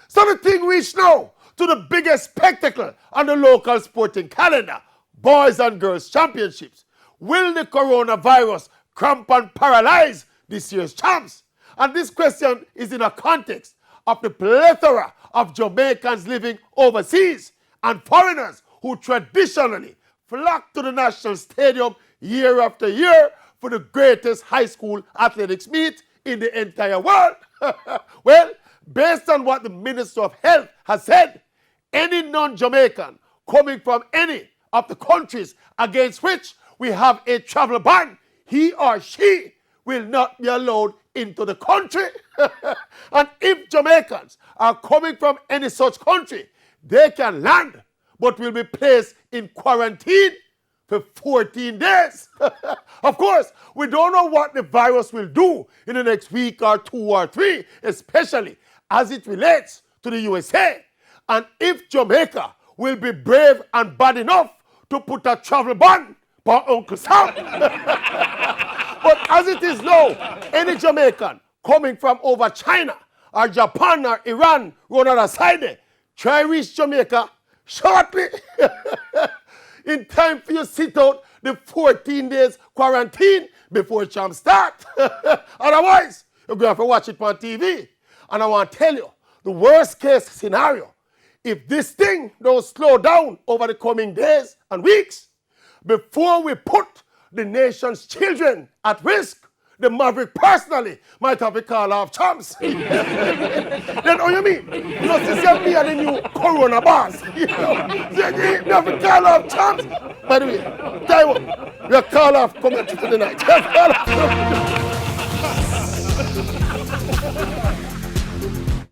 So the thing reached now to the biggest spectacle on the local sporting calendar, Boys and Girls Championships. Will the coronavirus cramp and paralyze this year's champs? And this question is in a context of the plethora of Jamaicans living overseas and foreigners who traditionally flock to the national stadium year after year for the greatest high school athletics meet in the entire world. Well, based on what the Minister of Health has said, any non-Jamaican coming from any of the countries against which we have a travel ban, he or she will not be allowed into the country. And if Jamaicans are coming from any such country, they can land, but will be placed in quarantine for 14 days. Of course, we don't know what the virus will do in the next week or 2 or 3, especially as it relates to the USA. And if Jamaica will be brave and bad enough to put a travel ban for Uncle Sam. But as it is now, any Jamaican coming from over China or Japan or Iran, run on a side there, try reach Jamaica shortly. In time for you sit out the 14 days quarantine before champ start. Otherwise, you're going to have to watch it on TV. And I want to tell you, the worst case scenario, if this thing don't slow down over the coming days and weeks, before we put the nation's children at risk, the Maverick personally might have a call off champs. Then what you mean? You know, since you're me and the new corona boss, you have a call off champs. By the way, Taiwan, your call off coming to the night.